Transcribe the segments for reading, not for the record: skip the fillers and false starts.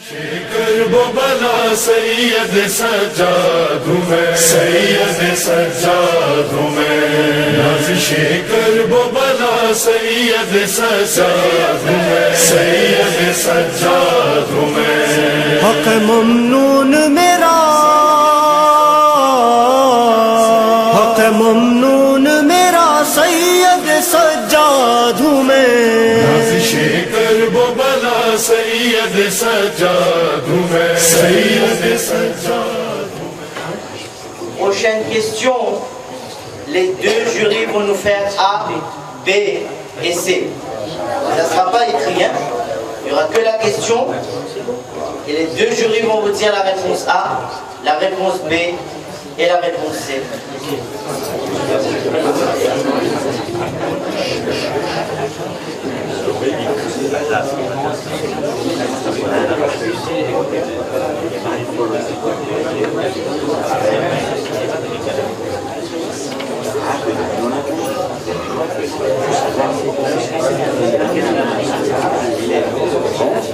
Bala Sayyid Sajjad hu main, Sayyid Sajjad hu main, Nazish Karbo Bala Sayyid Sajjad hu main, Sayyid Sajjad hu main. Haq mamnoon mera, Haq mamnoon mera, Sayyid Sajjad hu main, Nazish Karbo Bala Sayyid Sajjad hu main, Sayyid Sajjad hu main. Prochaine question. Les deux jurys vont nous faire A, B et C. Ça ne sera pas écrit, hein? Il n'y aura que la question. Et les deux jurys vont vous dire la réponse A, la réponse B et la réponse C.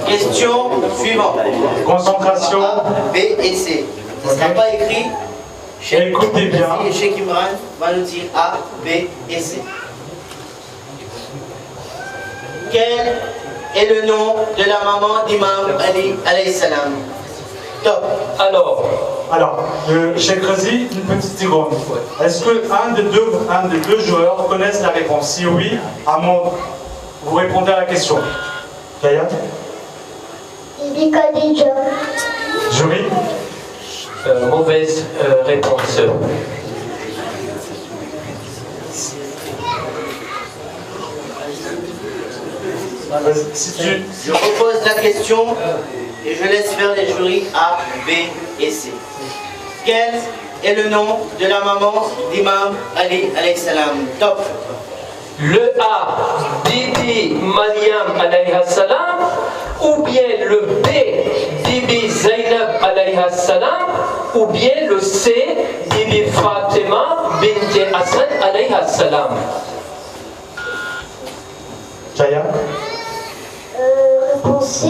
Question suivante. Concentration. A, B et C. Ça ne sera pas écrit. Écoutez bien. Et Cheikh Imran va nous dire A, B et C. Quel est le nom de la maman d'Imam Ali alayhi salam? Top. Alors, Cheikh Razi, une petite seconde. Est-ce que un des deux joueurs connaissent la réponse? Si oui, vous répondez à la question. Kaya? Bibi Khadija. Jury? Mauvaise réponse. Je repose la question et je laisse faire les jurys A, B et C. Quel est le nom de la maman d'Imam Ali alayhi salam? Top. Le A, Bibi Mariam alayha salam, ou bien le B, Bibi Zainab alayha salam, ou bien le C, Bibi Fatima bint Hassan alayha salam. Jaya? Réponse C.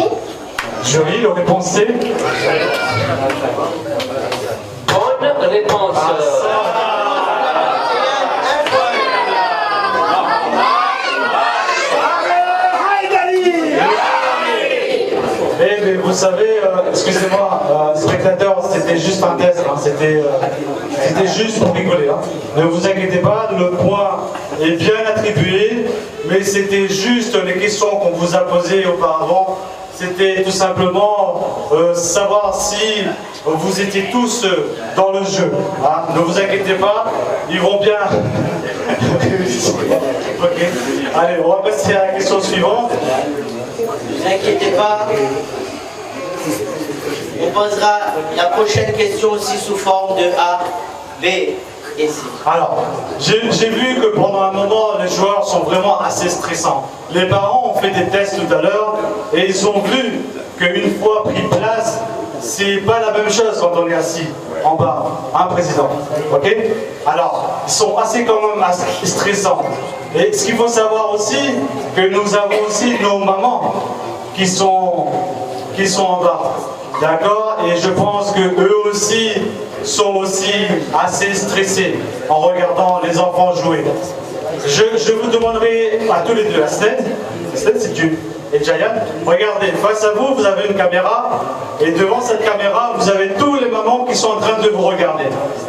Jury, le réponse C? Bonne réponse. Mais vous savez, excusez-moi, spectateurs, c'était juste un test, hein, c'était juste pour rigoler. Hein. Ne vous inquiétez pas, le point est bien attribué, mais c'était juste les questions qu'on vous a posées auparavant. C'était tout simplement savoir si vous étiez tous dans le jeu. Hein. Ne vous inquiétez pas, ils vont bien. Ok. Allez, on va passer à la question suivante. Ne vous inquiétez pas. On posera la prochaine question aussi sous forme de A, B et C. Alors, j'ai vu que pendant un moment, les joueurs sont vraiment assez stressants. Les parents ont fait des tests tout à l'heure et ils ont vu qu'une fois pris place, c'est pas la même chose quand on est assis en bas, un président. Ok? Alors, ils sont assez quand même assez stressants. Et ce qu'il faut savoir aussi, que nous avons aussi nos mamans qui sont en bas. D'accord? Et je pense que eux aussi sont aussi assez stressés en regardant les enfants jouer. Je vous demanderai à tous les deux, Aslen, c'est tu et Jayan, regardez, face à vous, vous avez une caméra, et devant cette caméra, vous avez tous les mamans qui sont en train de vous regarder.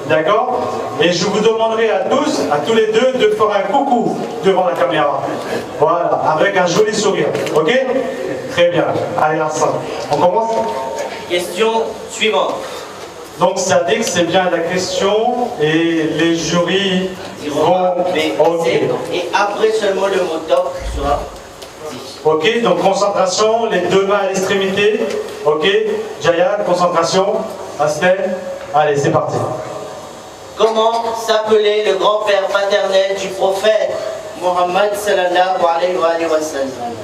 D'accord? Et je vous demanderai à tous les deux, de faire un coucou devant la caméra. Voilà, avec un joli sourire. Ok? Très bien. Allez, ensemble. On commence? Question suivante. Donc ça dit que c'est bien la question et les jurys vont... B, C, et après seulement le mot top sera dit. Ok, donc concentration, les deux mains à l'extrémité. Ok, Jaya, concentration. Astel, allez, c'est parti. Comment s'appelait le grand-père paternel du prophète Mohammed sallallahu alayhi wa sallam?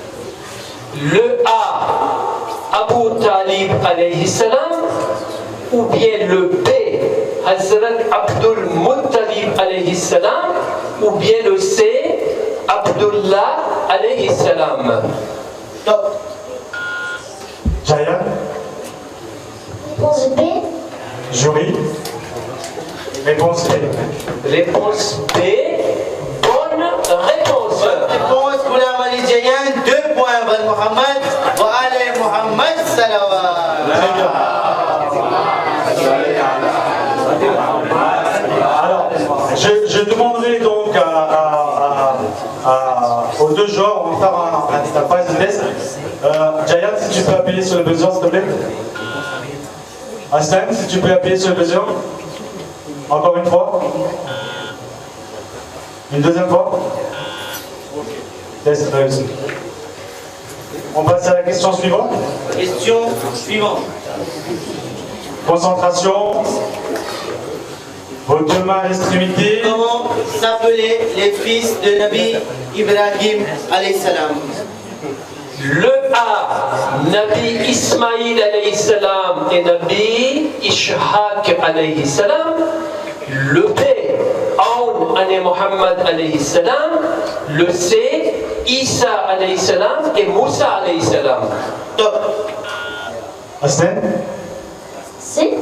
Le A, Abu Talib alayhi salam, ou bien le B, Hazrat Abdul Muttalib alayhi salam, ou bien le C, Abdullah alayhi salam. Top. Jaya? Réponse B. Jury. Réponse B. Réponse B. Bonne réponse. Réponse pour la Malaysienne, 2 points. Van Mohammed, wa Ali Mohammed Salawat. Très bien. Alors, je demanderai donc aux deux joueurs, on va faire un phase de test. Jayan, si tu peux appuyer sur le buzzer, s'il te plaît. Aslan, si tu peux appuyer sur le buzzer. Encore une fois. Une deuxième fois. Test réussi. On passe à la question suivante. Question suivante. Concentration. Vos deux mains à l'extrémité. Comment s'appelaient les fils de Nabi Ibrahim alayhi salam? Le A, Nabi Ismaïl alayhi salam et Nabi Ishaq alayhi salam. Le B, Aoun ané Muhammad alayhi salam. Le C, Isa alayhi salam et Moussa alayhi salam. Top. Aslan. C.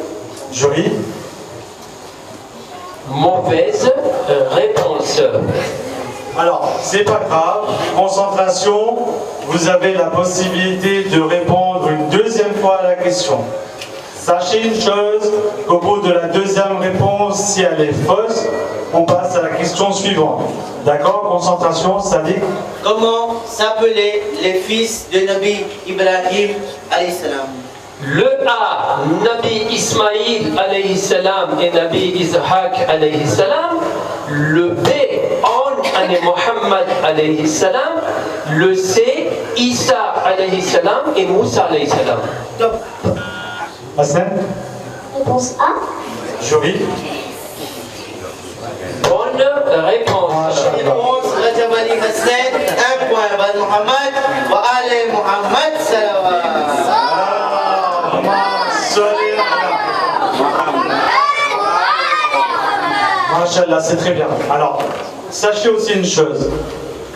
Jury. Mauvaise réponse. Alors, c'est pas grave. Concentration. Vous avez la possibilité de répondre une deuxième fois à la question. Sachez une chose, qu'au bout de la deuxième réponse, si elle est fausse, on passe à la question suivante. D'accord? Concentration, ça dit. Comment s'appelaient les fils de Nabi Ibrahim alayhi salam? Le A, Nabi Ismaïl alayhi salam et Nabi Ishaq alayhi salam. Le B, Aoun ané Muhammad alayhi salam. Le C, Isa alayhi salam et Moussa alayhi salam. Top. Aslan. Réponse A. Jury. Bonne réponse. Réponse Rajab Ali Hassan, 1 point. Van Mohammed, wa Ali Mohammed Salawat. Machallah, c'est très bien. Alors, sachez aussi une chose,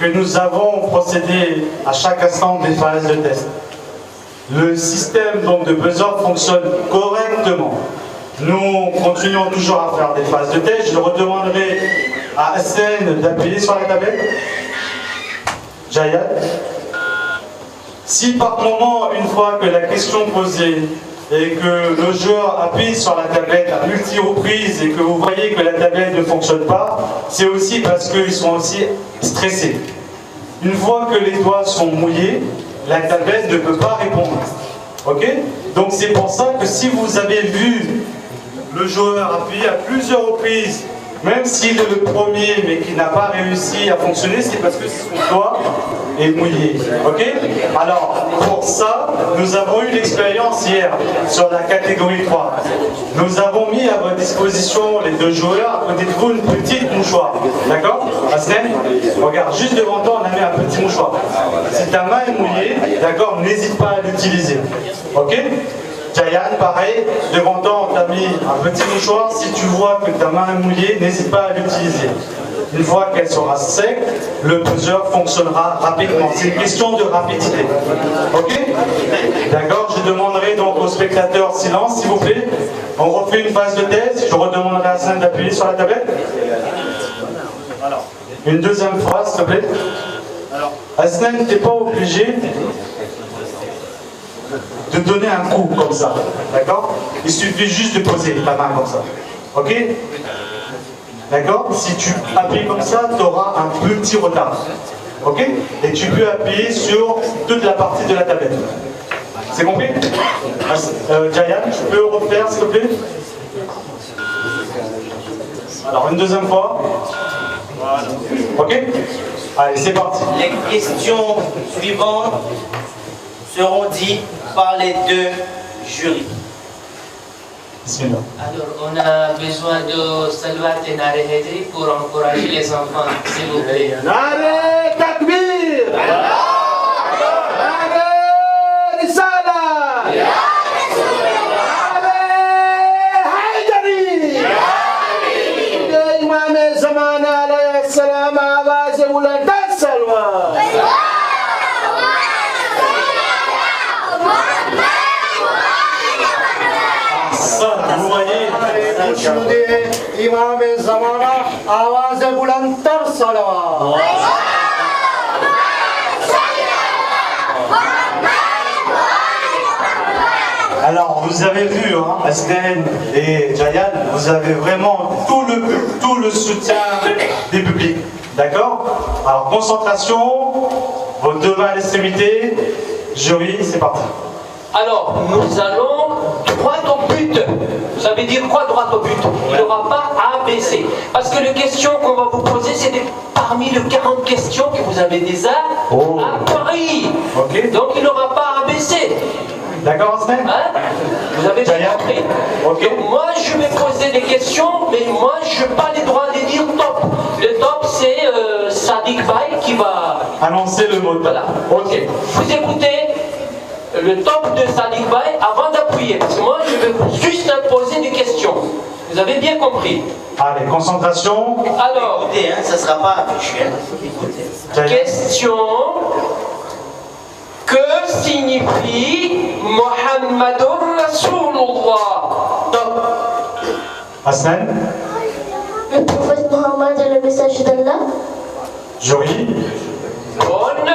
que nous avons procédé à chaque instant des phases de test. Le système donc, de buzzer fonctionne correctement. Nous continuons toujours à faire des phases de test. Je redemanderai à Hassan d'appuyer sur la tablette. Jayad. Si par moment, une fois que la question posée et que le joueur appuie sur la tablette à multi-reprises et que vous voyez que la tablette ne fonctionne pas, c'est aussi parce qu'ils sont aussi stressés. Une fois que les doigts sont mouillés, la tablette ne peut pas répondre. Ok? Donc c'est pour ça que si vous avez vu le joueur appuyer à plusieurs reprises, même s'il est le premier mais qui n'a pas réussi à fonctionner, c'est parce que son doigt est mouillé. Ok? Alors, pour ça, nous avons eu l'expérience hier sur la catégorie 3. Nous avons mis à votre disposition les deux joueurs, à côté de vous, une petite mouchoir. D'accord? Aslen, regarde, juste devant toi, on a mis un petit mouchoir. Si ta main est mouillée, d'accord, n'hésite pas à l'utiliser. Ok? Jayan, pareil, devant toi, on t'a mis un petit mouchoir. Si tu vois que ta main est mouillée, n'hésite pas à l'utiliser. Une fois qu'elle sera sec, le buzzer fonctionnera rapidement. C'est une question de rapidité. Ok? D'accord? Je demanderai donc aux spectateurs silence, s'il vous plaît. On refait une phase de test. Je redemanderai à Hassan d'appuyer sur la tablette. Une deuxième fois, s'il te plaît. Hassan, tu n'es pas obligé de donner un coup comme ça, d'accord? Il suffit juste de poser ta main comme ça, ok? D'accord? Si tu appuies comme ça, tu auras un petit retard, ok? Et tu peux appuyer sur toute la partie de la tablette. C'est compris? Jayan, tu peux refaire s'il te plaît? Alors une deuxième fois. Ok? Allez, c'est parti. Les questions suivantes seront dites par les deux jurys. Bismillah. Alors, on a besoin de Salwat et Nare Hedri pour encourager les enfants, s'il vous plaît. Nare Takbir! Nare Risala! Nare Haydari! Imam Zaman alayhi salam आवाज़ बुलंद सलवा soyez. इमाम ज़माना आवाज़ बुलंदतर सलवात Alors, vous avez vu, hein, Asnen et Jayan, vous avez vraiment tout le soutien des publics. D'accord? Alors, concentration, vos deux mains à l'extrémité. Jury, c'est parti. Alors, nous allons droit au but. Ça veut dire quoi, droit au but? Il n'y aura pas A, B, C. Parce que les questions qu'on va vous poser, c'est parmi les 40 questions que vous avez déjà appris. Ok. Donc, il n'y aura pas A, B, C. D'accord, Asnen? Hein? Vous avez bien compris? Ok. Donc, moi, je vais poser des questions, mais moi, je n'ai pas le droit de dire top. Le top, c'est Sadiq Bay qui va Annoncer le mot. Voilà. Ok. Vous écoutez le top de Sadiq Bay avant d'appuyer. Parce que moi, je vais juste poser des questions. Vous avez bien compris? Allez, concentration. Alors, Écoutez, hein, ça ne sera pas affiché. Hein. Écoutez. Jayan. question. Que signifie Muhammadur Rasulullah? Top. Asnen. Le prophète Mohammed est le message d'Allah. Jury. Bonne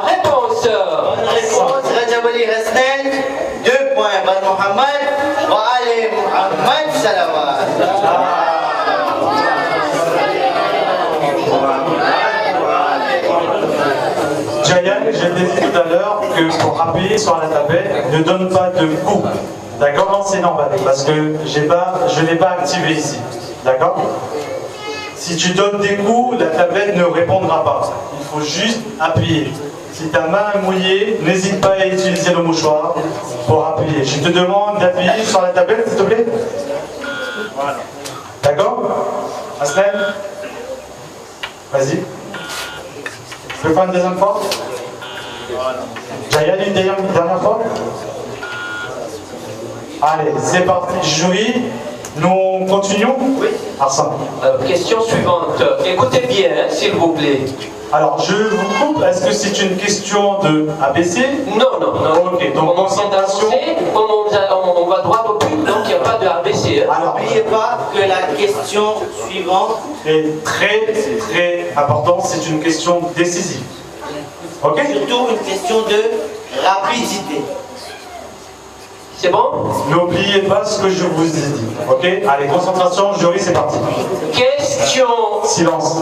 réponse. Bonne réponse, Rajab Ali Hassan. 2 points, Ban Mohammed. Wa Ali Muhammad Salawat. Jayan, j'ai dit tout à l'heure que pour appuyer sur la tablette, ne donne pas de coup. D'accord? Non, c'est normal, parce que je n'ai pas activé ici. D'accord? Si tu donnes des coups, la tablette ne répondra pas. Il faut juste appuyer. Si ta main est mouillée, n'hésite pas à utiliser le mouchoir pour appuyer. Je te demande d'appuyer sur la tablette, s'il te plaît. Voilà. D'accord? Aslen? Vas-y. Tu peux faire une deuxième fois? Jayan, une dernière fois? Allez, c'est parti. Jury, nous continuons? Oui. Arsène. Question suivante. Écoutez bien, hein, s'il vous plaît. Alors, je vous coupe. Est-ce que c'est une question de ABC? Non, non, non. Ok, donc Comme on vient concentration. d'annoncer, comme on va droit au but, donc il n'y a pas de ABC. Hein. Alors, N'oubliez pas que la question suivante est très important. C'est une question décisive. Ok? surtout une question de rapidité. C'est bon? N'oubliez pas ce que je vous ai dit. Ok? Allez, concentration, jury, c'est parti. Question. Silence.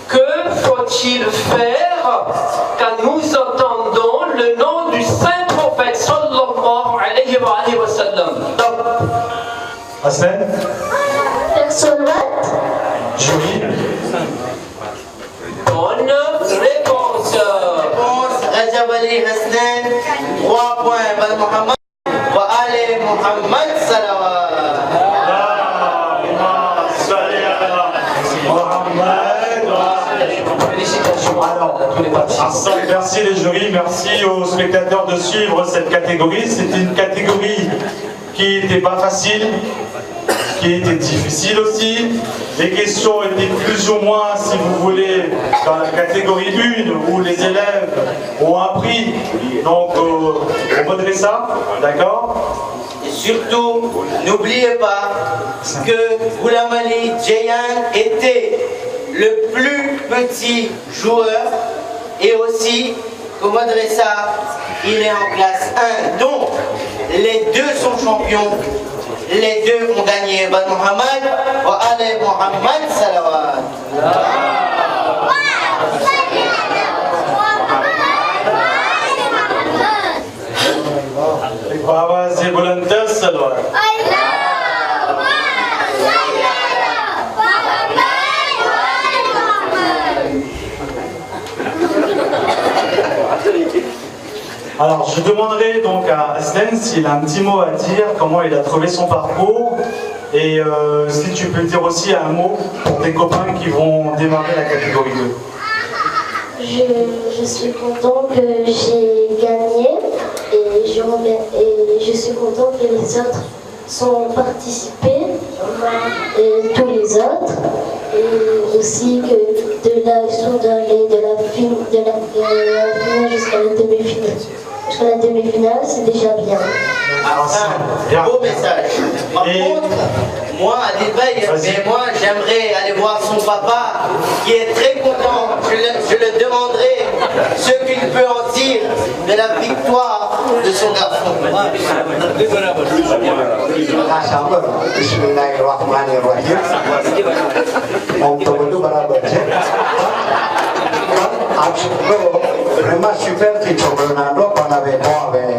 Que faut-il faire quand nous entendons le nom du saint prophète sallallahu alayhi wa sallam? Donc, Aslen? Faire salat. Jury? bonne réponse. Réponse, Rajab Ali Hassan. 3 points, Ban Mohammed. Wa Ali Muhammad Salawat. Félicitations à tous les participants. Merci les jurys, merci aux spectateurs de suivre cette catégorie. C'était une catégorie qui n'était pas facile, qui était difficile aussi. Les questions étaient plus ou moins, si vous voulez, dans la catégorie 1 où les élèves ont appris donc au madrasa, d'accord? Et surtout, n'oubliez pas que Ghulam Ali Jayan était le plus petit joueur et aussi qu'au madrasa, il est en classe 1. Donc, les deux sont champions. Les deux ont gagné. Ban Mohammed wa Ali Muhammad Salawat. Bravo, c'est volontaire, ça doit. Alors, je demanderai donc à Aslen s'il a un petit mot à dire, comment il a trouvé son parcours, et si tu peux dire aussi un mot pour tes copains qui vont démarrer la catégorie 2. Je suis content que j'ai gagné et je suis content que les autres sont participés, et tous les autres, et aussi que de là ils sont allés de la finale jusqu'à la demi-finale. sur la demi-finale, c'est déjà bien. Beau message. Par contre, moi, Adil Bey, mais moi, j'aimerais aller voir son papa qui est très content. Je le demanderai ce qu'il peut en dire de la victoire de son garçon. Vraiment super Cristiano Ronaldo qu'on avait bon avec,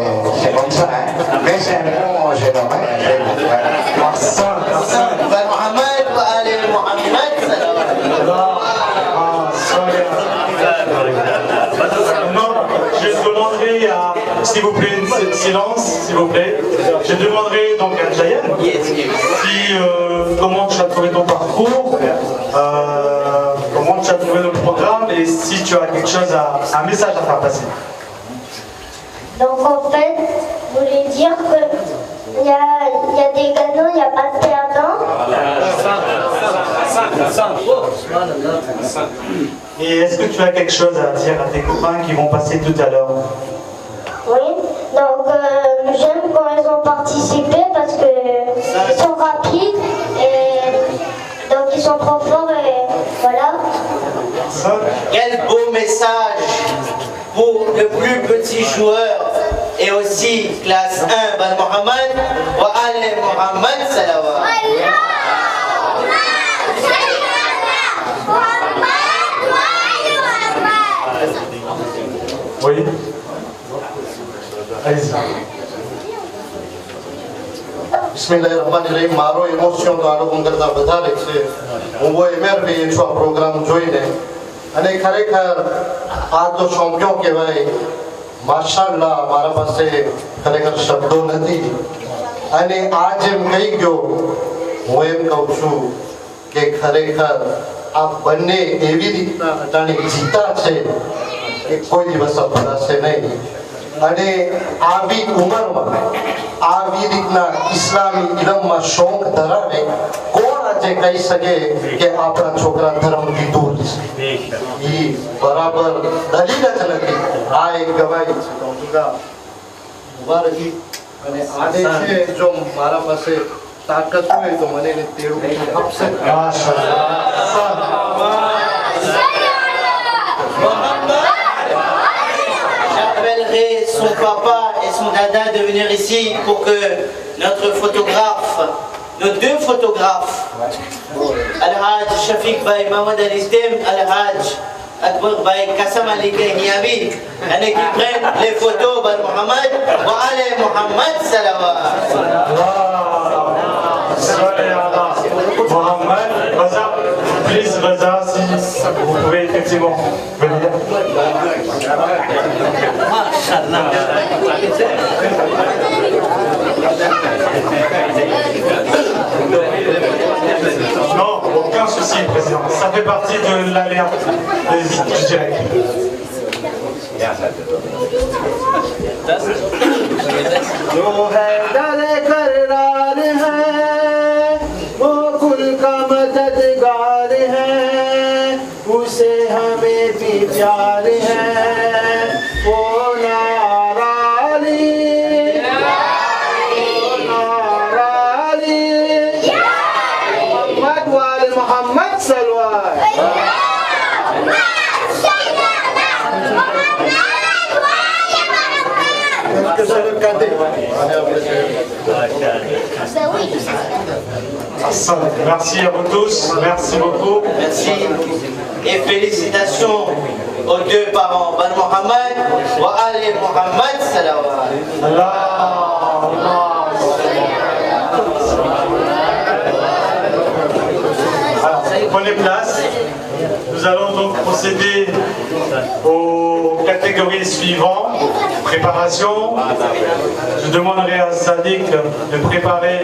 c'est comme ça, hein. Mais c'est un bon jeune homme, hein. Mohamed, allez, Mohamed, Non, je demanderai à, s'il vous plaît, silence, s'il vous plaît. Je demanderai donc à Jayan comment tu as trouvé ton parcours, comment tu as trouvé le programme et si tu as quelque chose un message à faire passer. Donc en fait, vous voulez dire qu'il y a des gagnants, il n'y a pas de perdants. Et est-ce que tu as quelque chose à dire à tes copains qui vont passer tout à l'heure? Oui, donc j'aime quand ils ont participé parce qu'ils sont rapides et donc ils sont trop forts et voilà. Quel beau message pour le plus petit joueur et aussi classe 1, Ben Mohamed, wa Ali Mohamed Salawa. Oui. Allez-y. Bismillahirrahmanirrahim. મારો ઇમોશન તો આ લોકો કરતા વધારે છે. હું બહુ એમઆરપી છું આ પ્રોગ્રામ જોઈને અને ખરેખર આ તો શોમ્પ્યો કહેવાય. માશાઅલ્લાહ મારા પાસે ખરેખર શબ્દો નથી અને આ જેમ કહી ગયો હું એમ કહું છું કે ખરેખર આ બંને એવી રીતના અટાણે જીતા છે કે કોઈ દિવસ અપરાશે નહીં અને આવી ઉંમરમાં આવી રીતના ઇસ્લામી ઇલમમાં શોખ ધરાવે કોણ આજે કહી શકે કે આપણા છોકરા ધર્મથી દૂર છે? એ બરાબર દલીલ જ નથી. આ એક ગવાહી છે. ઉભા રહી અને આજે છે જો મારા પાસે તાકાત હોય તો મને એને તેડું આપશે. J'appellerai son papa et son dada de venir ici pour que notre photographe, nos deux photographes, Al-Hajj Shafiq Bay Mahmoud Al-Istem, Al-Hajj Akbar Bay Kassam Ali Niami, qui prennent les photos de Mohamed wa Ali Mohamed Salawa. Mohamed, Raza, please Raza, si vous pouvez effectivement venir. Non, aucun souci, président. Ça fait partie de l'alerte, je dirais. जो है दर करार है वो कुल का मददगार है उसे हमें भी प्यार है वो नाराली मोहम्मद वाल मोहम्मद सलवार Merci à vous tous, merci beaucoup. Merci et félicitations aux deux parents, Ben Mohamed wa Ali Mohamed Salawa. Alors, prenez place. Nous allons donc procéder aux catégories suivantes. Préparation. Je demanderai à Sadiq de préparer